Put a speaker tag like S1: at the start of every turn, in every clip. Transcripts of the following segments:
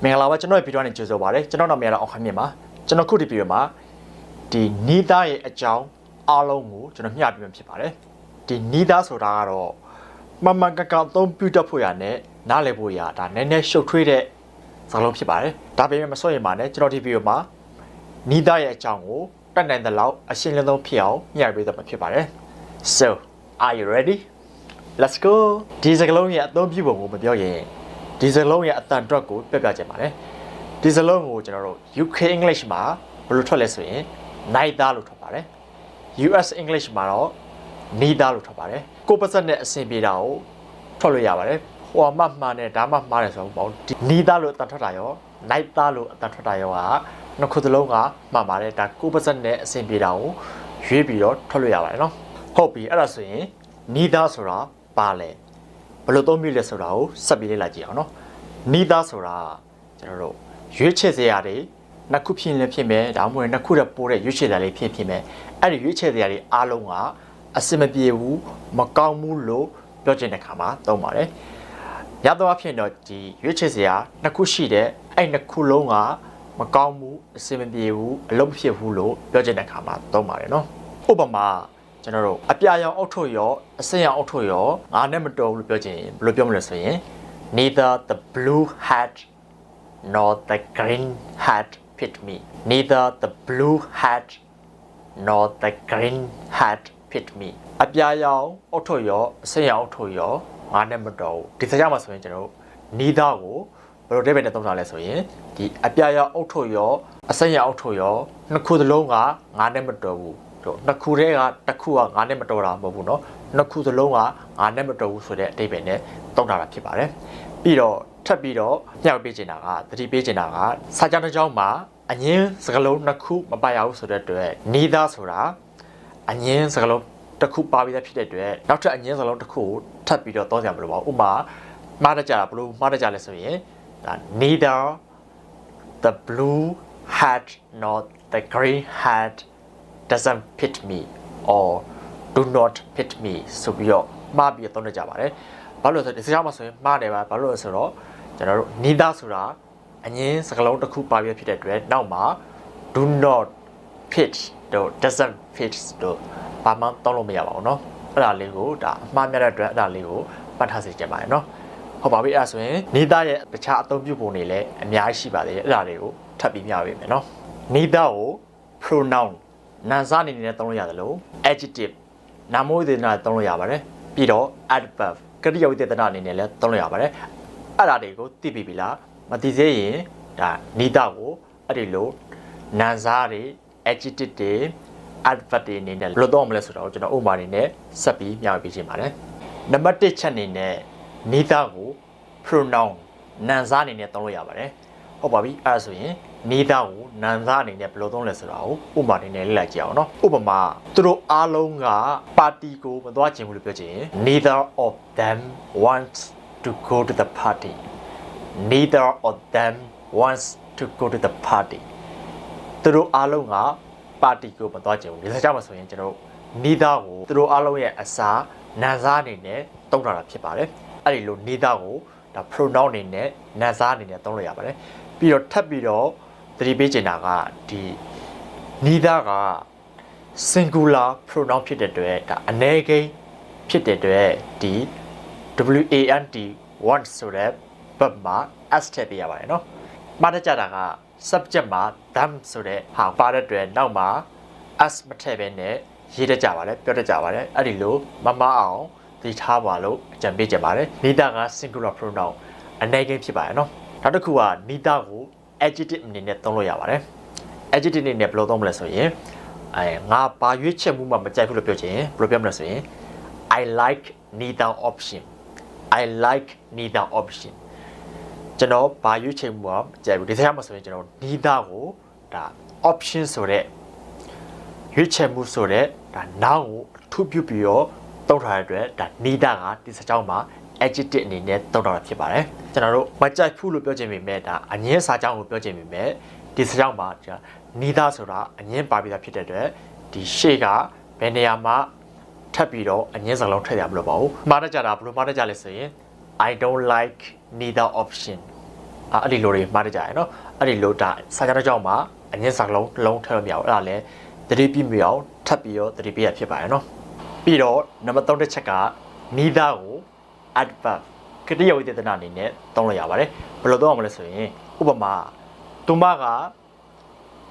S1: မင်္ဂလာပါကျွန်တော်ရဲ့ဗီဒီယိုနဲ့ကြိုဆိုပါရစေကျွန်တော်နာမည်ကတော့အောင်ခမ်းမြင့်ပါကျွန်တော်ခုဒီဗီဒီယိုမှာဒီ Nither ရဲ့အကြောင်းအားလုံးကိုကျွန်တော်မျှပြမှာဖြစ်ပါတယ်ဒီ Nither ဆိုတာကတော့မမှန်ကန်ကန်အသုံးပြုတတ်ဖို့ရနဲ့နားလည်ဖို့ရဒါနည်းနည်းရှုပ်ထွေးတဲ့စကားလုံးဖြစ်ပါတယ်ဒါပေမဲ့မစိုးရင်ပါနဲ့ကျွန်တော်ဒီဗီဒီယိုမှာ Nither ရဲ့အကြောင်းကိုတတ်နိုင်တဲ့လောက်အရှင်းလင်းဆုံးဖြစ်အောင်မျှပေးသွားမှာဖြစ်ပါတယ် So are you ready Let's go ဒီစကားလုံးရဲ့အသုံးပြုပုံကိုမပြောရင်ဒီစကားလုံးရဲ့အတန်အတွက်ကိုပြပြချင်ပါတယ်ဒီစကားလုံးကိုကျွန်တော်တို့ UK English မှာဘယ်လိုထွက်လဲဆိုရင် Nither လို့ထွက်ပါတယ် US English မှာတော့ Nither လို့ထွက်ပါတယ်ကိုယ်ပါစက်နဲ့အဆင်ပြေတာကိုထွက်လို့ရပါတယ်ဟိုမှမှားနဲ့ဒါမှမှားတယ်ဆိုတော့ပေါ့ Nither လို့အတန်ထွက်တာရော Nither လို့အတန်ထွက်တာရောကနှစ်ခုစလုံးကမှန်ပါတယ်ဒါကိုယ်ပါစက်နဲ့အဆင်ပြေတာကိုရွေးပြီးတော့ထွက်လို့ရပါတယ်နော်ဟုတ်ပြီအဲ့ဒါဆိုရင် Nither ဆိုတာပါလဲဘယ်လိုသုံးပြီးလဲဆိုတာကိုဆက်ပြီးလေ့လာကြည့်အောင်နော် Nither ဆိုတာကျွန်တော်တို့ရွေးချယ်စရာတွေနှစ်ခုဖြစ်လည်းဖြစ်မယ်ဒါမှမဟုတ်နှစ်ခုတည်းပိုးတဲ့ရွေးချယ်စရာတွေဖြစ်မယ်အဲ့ဒီရွေးချယ်စရာတွေအားလုံးကအစင်မပြေဘူးမကောင်းဘူးလို့ပြောချင်တဲ့ခါမှာသုံးပါတယ်ရတော့အဖြစ်တော့ဒီရွေးချယ်စရာနှစ်ခုရှိတဲ့အဲ့နှစ်ခုလုံးကမကောင်းဘူးအစင်မပြေဘူးအလုံးမဖြစ်ဘူးလို့ပြောချင်တဲ့ခါမှာသုံးပါတယ်နော်ဥပမာကျွန်တော်တို့အပြာရောင်အုတ်ထုတ်ရောအစင်ရောင်အုတ်ထုတ်ရောငါနဲ့မတော်ဘူးလို့ပြောချင်ဘယ်လိုပြောမလဲဆိုရင် Neither the blue hat nor the green hat fit me Neither the blue hat nor the green hat fit me အပြာရောင်အုတ်ထုတ်ရောအစင်ရောင်အုတ်ထုတ်ရောငါနဲ့မတော်ဘူးဒီစကားမှာဆိုရင်ကျွန်တော်တို့ Neither ကိုဘယ်လိုအဓိပ္ပာယ်နဲ့သုံးတာလဲဆိုရင်ဒီအပြာရောင်အုတ်ထုတ်ရောအစင်ရောင်အုတ်ထုတ်ရောနှစ်ခုစလုံးကငါနဲ့မတော်ဘူးနှစ်ခုတည်းကတစ်ခုကငါနဲ့မတော်တာမဟုတ်ဘူးเนาะနှစ်ခုစလုံးကငါနဲ့မတော်ဘူးဆိုတဲ့အဓိပ္ပာယ်နဲ့သုံးတာဖြစ်ပါတယ်ပြီးတော့ထပ်ပြီးတော့ညှောက်ပေးချင်တာကသတိပေးချင်တာကစာကြောင်းတစ်ကြောင်းမှာအငင်းစကားလုံးနှစ်ခုမပါရဘူးဆိုတဲ့အတွက် Neither ဆိုတာအငင်းစကားလုံးတစ်ခုပါပြီးသားဖြစ်တဲ့အတွက်နောက်ထပ်အငင်းစကားလုံးတစ်ခုကိုထပ်ပြီးတော့သုံးကြမလို့ပါဥပမာမှားတကြဘလို့မှားတကြလဲဆိုရင်ဒါ Neither the blue hat nor the green hat doesn't fit me or do not fit me ဆိုပြီးတော့မှားပြီးတော့သုံးနေကြပါတယ်ဘာလို့လဲဆိုတော့ဒီစကားမှာဆိုရင်မှားတယ်ပါဘာလို့လဲဆိုတော့ကျွန်တော်တို့ Neither ဆိုတာအငင်းစကားလုံးတစ်ခုပါပြီးဖြစ်တဲ့အတွက်နောက်မှာ do not fit တို့ doesn't fit တို့ဘာမှသုံးလို့မရပါဘူးเนาะအဲ့ဒါလေးကိုဒါအမှားများတဲ့အတွက်အဲ့ဒါလေးကိုပတ်ထားစေချင်ပါတယ်เนาะဟုတ်ပါပြီအဲ့ဒါဆိုရင် Neither ရဲ့တခြားအသုံးပြုပုံတွေလည်းအများကြီးရှိပါသေးတယ်အဲ့ဒါတွေကိုထပ်ပြီးမျှပေးမယ်เนาะ Neither ကို pronounနာမ်စားအနေနဲ့သုံးလို့ရတယ်လို့ adjective နာမဝိသေသနာသုံးလို့ရပါတယ်ပြီးတော့ adverb ကရိယာဝိသေသနာအနေနဲ့လည်းသုံးလို့ရပါတယ်အဲ့ဒါတွေကိုသိပြီလားမသိသေးရင်ဒါ Neither ကိုအဲ့ဒီလိုနာမ်စားတွေ adjective တွေ adverb တွေအနေနဲ့ဘယ်လိုသုံးမလဲဆိုတော့ကျွန်တော်ဥပမာအနေနဲ့ဆက်ပြီးမျှဝေပေးချင်ပါတယ်နံပါတ်1ချက်အနေနဲ့ Neither ကို pronoun နာမ်စားအနေနဲ့သုံးလို့ရပါတယ်ဟုတ်ပါပြီအဲ့ဒါဆိုရင်Neither ကိုနာမ်စားအနေနဲ့ဘယ်လိုသုံးလဲဆိုတာကိုဥပမာအနေနဲ့လေ့လာကြည့်အောင်နော်ဥပမာသူတို့အားလုံးကပါတီကိုမသွားချင်ဘူးလို့ပြောချင်ရင် Neither of them wants to go to the party Neither of them wants to go to the party သူတို့အားလုံးကပါတီကိုမသွားချင်ဘူးဒီစကားမှာဆိုရင်ကျွန်တော် Neither ကိုသူတို့အားလုံးရဲ့အစားနာမ်စားအနေနဲ့သုံးတာဖြစ်ပါတယ်အဲ့ဒီလို Neither ကိုဒါ pronoun အနေနဲ့နာမ်စားအနေနဲ့သုံးလို့ရပါတယ်ပြီးတော့ထပ်ပြီးတော့သတိပေးချင်တာကဒီ Neither က singular pronoun ဖြစ်တဲ့အတွက်ဒါအနည်းကိန်းဖြစ်တဲ့အတွက်ဒီ want want ဆိုတဲ့ verb မှာ s ထည့်ပေးရပါတယ်เนาะမှားတကြတာက subject မှာ them ဆိုတဲ့ဟာပါတဲ့အတွက်နောက်မှာ s မထည့်ဘဲနဲ့ရေးတတ်ကြပါတယ်ပြောတတ်ကြပါတယ်အဲ့ဒီလိုမမအောင်သိထားပါလို့အကြံပေးချင်ပါတယ် Neither က singular pronoun အနည်းကိန်းဖြစ်ပါတယ်เนาะနောက်တစ်ခုက Neither ကို adjective အနေနဲ့သုံးလို့ရပါတယ် adjective အနေနဲ့ဘယ်လိုသုံးမလဲဆိုရင်ငါဘာရွေးချယ်မှုမှမကြိုက်ဘူးလို့ပြောချင်ဘယ်လိုပြောမလဲဆိုရင် I like neither option I like neither option ကျွန်တော်ဘာရွေးချယ်မှုမှမကြိုက်ဘူးဒီစကားမှာဆိုရင်ကျွန်တော် Neither ကိုဒါ option ဆိုတဲ့ရွေးချယ်မှုဆိုတဲ့ဒါ noun ကိုအထူးပြုပြီးတော့သုံးထားတဲ့အတွက်ဒါ Neither ကဒီစကားမှာ adjective အနေနဲ့သုံးတာဖြစ်ပါတယ်ကျွန်တော်တို့မကြိုက်ဘူးလို့ပြောချင်ပေမဲ့ဒါအငင်းစာကြောင်းကိုပြောချင်ပေမဲ့ဒီစကားမှာNeither ဆိုတာအငင်းပါပြီးသားဖြစ်တဲ့အတွက်ဒီရှေ့ကဘယ်နေရာမှာထပ်ပြီးတော့အငင်းစကားလုံးထည့်ရမလို့ပါဘူးမှားတကြတာဘယ်လိုမှားတကြလဲဆိုရင် I don't like neither option အဲ့ဒီလိုတွေမှားတကြရနော်အဲ့ဒီလိုဒါစာကြတဲ့ကြောင့်မှာအငင်းစာလုံးထဲလို့မရဘူးအဲ့ဒါလည်းသတိပြမိအောင်ထပ်ပြီးတော့သတိပေးရဖြစ်ပါရဲ့နော်ပြီးတော့နံပါတ်3တစ်ချက်က Nither ကို adverb ကတိယဝိသေသနာအနေနဲ့သုံးလို့ရပါတယ်ဘယ်လိုသုံးအောင်မလဲဆိုရင်ဥပမာသူမက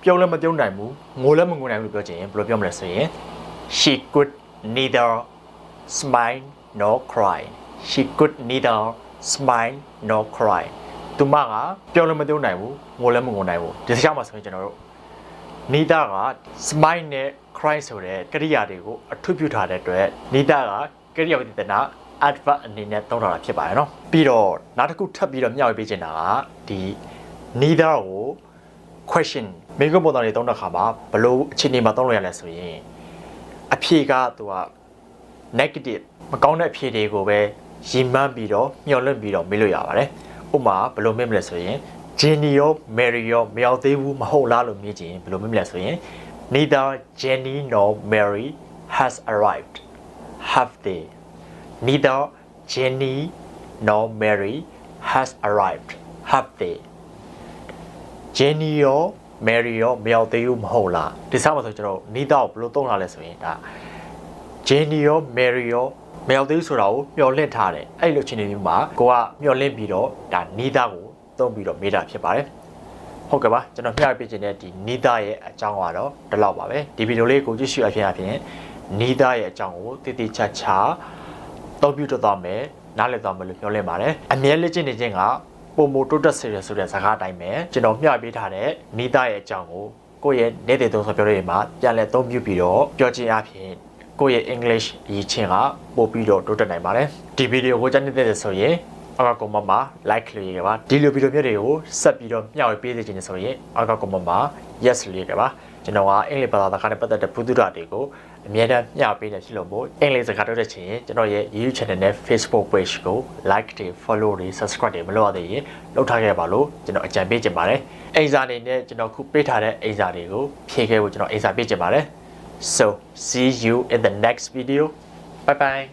S1: ပြုံးလည်းမပြုံးနိုင်ဘူးငိုလည်းမငိုနိုင်ဘူးလို့ပြောချင်ရင်ဘယ်လိုပြောမလဲဆိုရင် she could neither smile nor cry she could neither smile nor cry သူမကပြုံးလည်းမပြုံးနိုင်ဘူးငိုလည်းမငိုနိုင်ဘူးဒီစကားမှာဆိုရင်ကျွန်တော်တို့ Nither က smile နဲ့ cry ဆိုတဲ့ကရိယာတွေကိုအထူးပြုထားတဲ့အတွက် Nither ကကရိယာဝိသေသနာ adverb အနေနဲ့သုံးထားတာဖြစ်ပါတယ်နော်ပြီးတော့နောက်တစ်ခုထပ်ပြီးတော့မျှဝေပေးချင်တာကဒီ Nither ကို question မိကုပုံစံတွေသုံးတဲ့အခါမှာဘယ်လိုအခြေအနေမှာသုံးလို့ရလဲဆိုရင်အဖြေကသူက negative မကောင်းတဲ့အဖြေတွေကိုပဲရည်မှန်းပြီးတော့မျှော်လင့်ပြီးတော့မေးလို့ရပါတယ်ဥပမာဘယ်လိုမေးမလဲဆိုရင် Jenny ရော Mary ရောမရောက်သေးဘူးမဟုတ်လားလို့မေးချင်ဘယ်လိုမေးမလဲဆိုရင် Neither Jenny nor Mary has arrived have they Neither Jenny nor Mary has arrived have they Jenny ရော Mary ရောမရောက်သေးဘူးမဟုတ်လားဒီစားမှာဆိုကျွန်တော် Neither ကိုဘယ်လိုသုံးလာလဲဆိုရင်ဒါ Jenny ရော Mary ရောမရောက်သေးဘူးဆိုတာကိုမျှော်လင့်ထားတယ်အဲ့လိုချင်းနေမျိုးမှာကိုကမျှော်လင့်ပြီးတော့ဒါ Neither ကိုသုံးပြီးတော့မေးတာဖြစ်ပါတယ်ဟုတ်ကဲ့ပါကျွန်တော်မျှဝေပေးခြင်းတဲ့ဒီ Nither ရဲ့အကြောင်းကတော့ဒီလောက်ပါပဲဒီဗီဒီယိုလေးကိုကြည့်ရှုအဖြစ်Nither ရဲ့အကြောင်းကိုတည်တည်ချာချာသုံးပြတော့မယ်နားလည်သွားမယ်လို့ပြောလင့်ပါတယ်အမြဲလေ့ကျင့်နေခြင်းကပုံမတိုးတက်စေရဆိုတဲ့စကားအတိုင်းပဲကျွန်တော်မျှပေးထားတဲ့ Nither ရဲ့အကြောင်းကိုကိုယ့်ရဲ့နေတဲ့သုံးစာပြောတွေမှာပြန်လည်သုံးပြပြီးတော့ပြောခြင်းအဖြစ်ကိုယ့်ရဲ့ English အရေးချင်းကပို့ပြီးတော့တိုးတက်နိုင်ပါတယ်ဒီဗီဒီယိုကိုကြည့်နေတဲ့ဆိုရင်အောက်ကကွန်မန့်မှာ like လေးရပါဒီလိုဗီဒီယိုမျိုးတွေကိုဆက်ပြီးတော့မျှဝေပေးစေချင်တယ်ဆိုရင်အောက်ကကွန်မန့်မှာ yes လေးရပါကျွန်တော်ကအင်္ဂလိပ်ဘာသာစကားနဲ့ပတ်သက်တဲ့ပုဒ်တာတွေကိုအမြဲတမ်းမျှပေးနေဖြစ်လို့မို့အင်္ဂလိပ်စကားပြောတဲ့ချင်းကျွန်တော်ရဲ့ YouTube channel နဲ့ Facebook page ကို like တွေ follow တွေ subscribe တွေမလုပ်ရသေးရင်လုပ်ထားခဲ့ပါလို့ကျွန်တော်အကြံပေးချင်ပါတယ်အိမ်စာအနေနဲ့ကျွန်တော်ခုပေးထားတဲ့အိမ်စာတွေကိုဖြည့်ခဲ့ဖို့ကျွန်တော်အိမ်စာပေးချင်ပါတယ်So see you in the next video bye bye